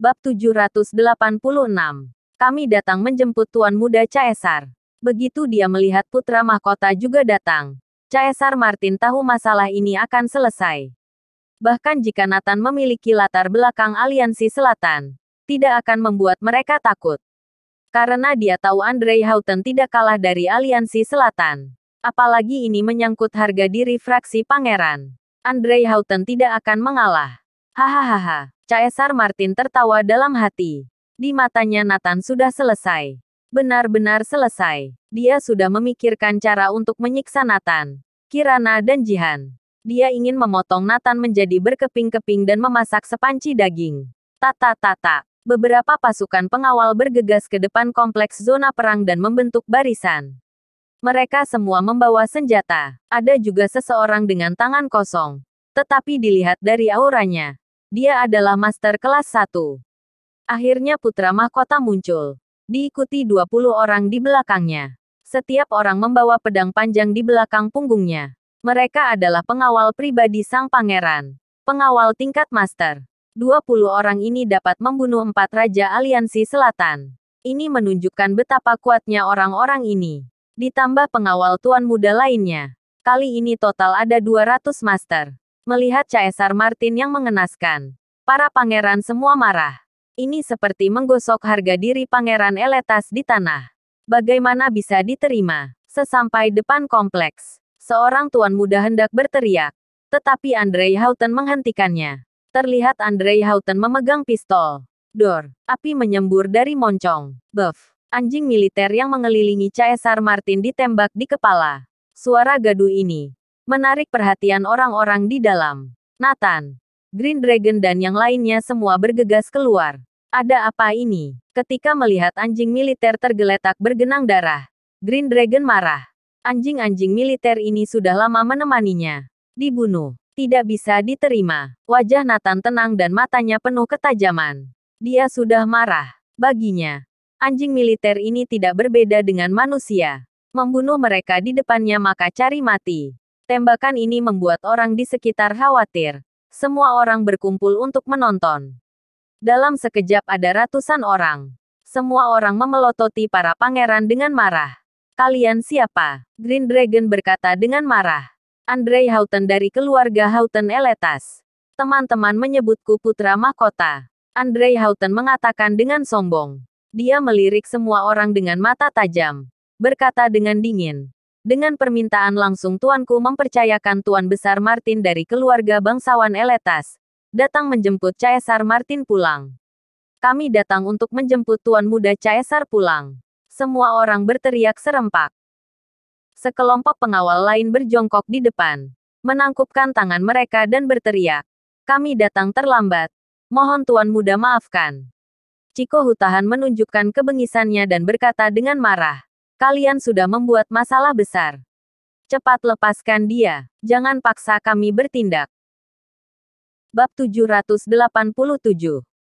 Bab 786. Kami datang menjemput Tuan Muda Caesar. Begitu dia melihat putra mahkota juga datang, Caesar Martin tahu masalah ini akan selesai. Bahkan jika Nathan memiliki latar belakang aliansi selatan, tidak akan membuat mereka takut. Karena dia tahu Andrei Houghton tidak kalah dari aliansi selatan. Apalagi ini menyangkut harga diri fraksi pangeran. Andrei Houghton tidak akan mengalah. Hahaha. Caesar Martin tertawa dalam hati. Di matanya Nathan sudah selesai. Benar-benar selesai. Dia sudah memikirkan cara untuk menyiksa Nathan, Kirana dan Jihan. Dia ingin memotong Nathan menjadi berkeping-keping dan memasak sepanci daging. Tata-tata. Beberapa pasukan pengawal bergegas ke depan kompleks zona perang dan membentuk barisan. Mereka semua membawa senjata. Ada juga seseorang dengan tangan kosong. Tetapi dilihat dari auranya, dia adalah master kelas 1. Akhirnya putra mahkota muncul. Diikuti 20 orang di belakangnya. Setiap orang membawa pedang panjang di belakang punggungnya. Mereka adalah pengawal pribadi sang pangeran. Pengawal tingkat master. 20 orang ini dapat membunuh 4 raja aliansi selatan. Ini menunjukkan betapa kuatnya orang-orang ini. Ditambah pengawal tuan muda lainnya. Kali ini total ada 200 master. Melihat Caesar Martin yang mengenaskan, para pangeran semua marah. Ini seperti menggosok harga diri Pangeran Eletas di tanah. Bagaimana bisa diterima? Sesampai depan kompleks, seorang tuan muda hendak berteriak. Tetapi Andrei Houghton menghentikannya. Terlihat Andrei Houghton memegang pistol. Dor, api menyembur dari moncong. Buff, anjing militer yang mengelilingi Caesar Martin ditembak di kepala. Suara gaduh ini menarik perhatian orang-orang di dalam. Nathan, Green Dragon dan yang lainnya semua bergegas keluar. Ada apa ini? Ketika melihat anjing militer tergeletak bergenang darah, Green Dragon marah. Anjing-anjing militer ini sudah lama menemaninya. Dibunuh. Tidak bisa diterima. Wajah Nathan tenang dan matanya penuh ketajaman. Dia sudah marah. Baginya, anjing militer ini tidak berbeda dengan manusia. Membunuh mereka di depannya maka cari mati. Tembakan ini membuat orang di sekitar khawatir. Semua orang berkumpul untuk menonton. Dalam sekejap ada ratusan orang. Semua orang memelototi para pangeran dengan marah. Kalian siapa? Green Dragon berkata dengan marah. Andrei Houghton dari keluarga Houghton Eletas. Teman-teman menyebutku putra mahkota. Andrei Houghton mengatakan dengan sombong. Dia melirik semua orang dengan mata tajam. Berkata dengan dingin. Dengan permintaan langsung tuanku mempercayakan Tuan Besar Martin dari keluarga bangsawan Eletas datang menjemput Caesar Martin pulang. Kami datang untuk menjemput Tuan Muda Caesar pulang. Semua orang berteriak serempak. Sekelompok pengawal lain berjongkok di depan, menangkupkan tangan mereka dan berteriak. Kami datang terlambat. Mohon Tuan Muda maafkan. Ciko Hutahan menunjukkan kebengisannya dan berkata dengan marah. Kalian sudah membuat masalah besar. Cepat lepaskan dia. Jangan paksa kami bertindak. Bab 787.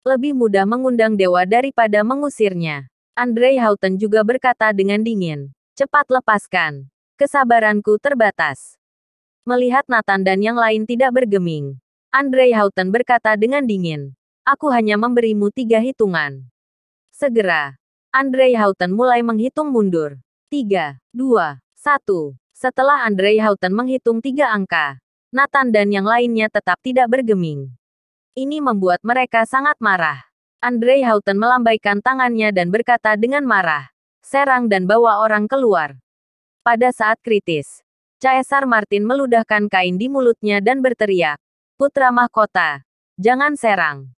Lebih mudah mengundang dewa daripada mengusirnya. Andrei Houghton juga berkata dengan dingin. Cepat lepaskan. Kesabaranku terbatas. Melihat Nathan dan yang lain tidak bergeming, Andrei Houghton berkata dengan dingin. Aku hanya memberimu 3 hitungan. Segera. Andrei Houghton mulai menghitung mundur. 3, 2, 1. Setelah Andrei Houghton menghitung 3 angka, Nathan dan yang lainnya tetap tidak bergeming. Ini membuat mereka sangat marah. Andrei Houghton melambaikan tangannya dan berkata dengan marah. Serang dan bawa orang keluar. Pada saat kritis, Caesar Martin meludahkan kain di mulutnya dan berteriak. Putra mahkota, jangan serang.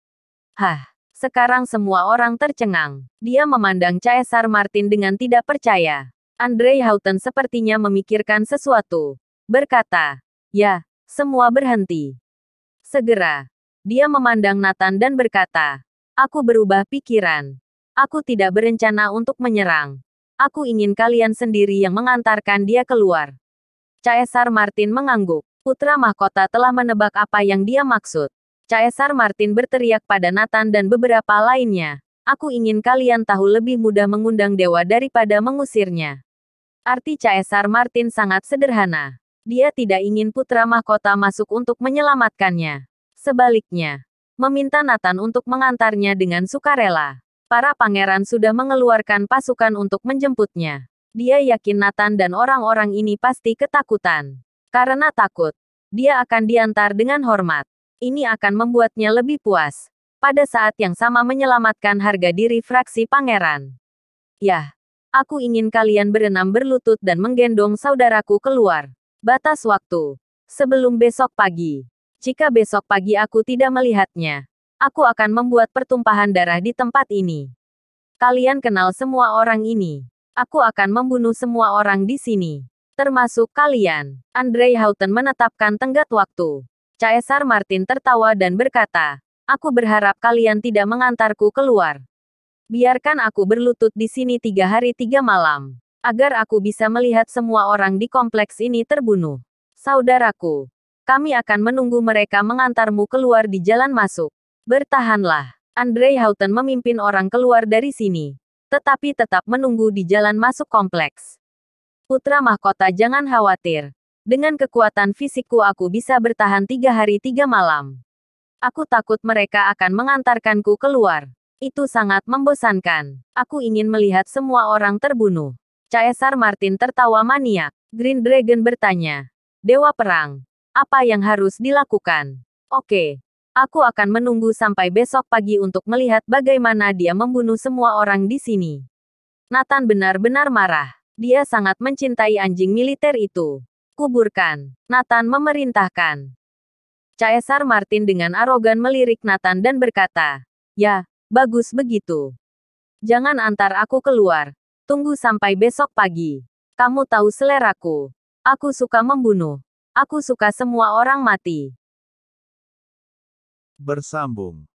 Hah. Sekarang semua orang tercengang. Dia memandang Caesar Martin dengan tidak percaya. Andrei Houghton sepertinya memikirkan sesuatu. Berkata, ya, semua berhenti. Segera, dia memandang Nathan dan berkata, aku berubah pikiran. Aku tidak berencana untuk menyerang. Aku ingin kalian sendiri yang mengantarkan dia keluar. Caesar Martin mengangguk. Putra mahkota telah menebak apa yang dia maksud. Caesar Martin berteriak pada Nathan dan beberapa lainnya. Aku ingin kalian tahu lebih mudah mengundang dewa daripada mengusirnya. Arti Caesar Martin sangat sederhana. Dia tidak ingin putra mahkota masuk untuk menyelamatkannya. Sebaliknya, meminta Nathan untuk mengantarnya dengan sukarela. Para pangeran sudah mengeluarkan pasukan untuk menjemputnya. Dia yakin Nathan dan orang-orang ini pasti ketakutan. Karena takut, dia akan diantar dengan hormat. Ini akan membuatnya lebih puas. Pada saat yang sama menyelamatkan harga diri fraksi pangeran. Yah, aku ingin kalian berenam berlutut dan menggendong saudaraku keluar. Batas waktu. Sebelum besok pagi. Jika besok pagi aku tidak melihatnya, aku akan membuat pertumpahan darah di tempat ini. Kalian kenal semua orang ini. Aku akan membunuh semua orang di sini. Termasuk kalian. Andre Houghton menetapkan tenggat waktu. Caesar Martin tertawa dan berkata, aku berharap kalian tidak mengantarku keluar. Biarkan aku berlutut di sini 3 hari 3 malam. Agar aku bisa melihat semua orang di kompleks ini terbunuh. Saudaraku, kami akan menunggu mereka mengantarmu keluar di jalan masuk. Bertahanlah. Andre Houghton memimpin orang keluar dari sini. Tetapi tetap menunggu di jalan masuk kompleks. Putra mahkota jangan khawatir. Dengan kekuatan fisikku aku bisa bertahan 3 hari 3 malam. Aku takut mereka akan mengantarkanku keluar. Itu sangat membosankan. Aku ingin melihat semua orang terbunuh. Caesar Martin tertawa maniak. Green Dragon bertanya. Dewa Perang. Apa yang harus dilakukan? Oke. Aku akan menunggu sampai besok pagi untuk melihat bagaimana dia membunuh semua orang di sini. Nathan benar-benar marah. Dia sangat mencintai anjing militer itu. Kuburkan. Nathan memerintahkan. Caesar Martin dengan arogan melirik Nathan dan berkata, ya, bagus begitu. Jangan antar aku keluar. Tunggu sampai besok pagi. Kamu tahu seleraku. Aku suka membunuh. Aku suka semua orang mati. Bersambung.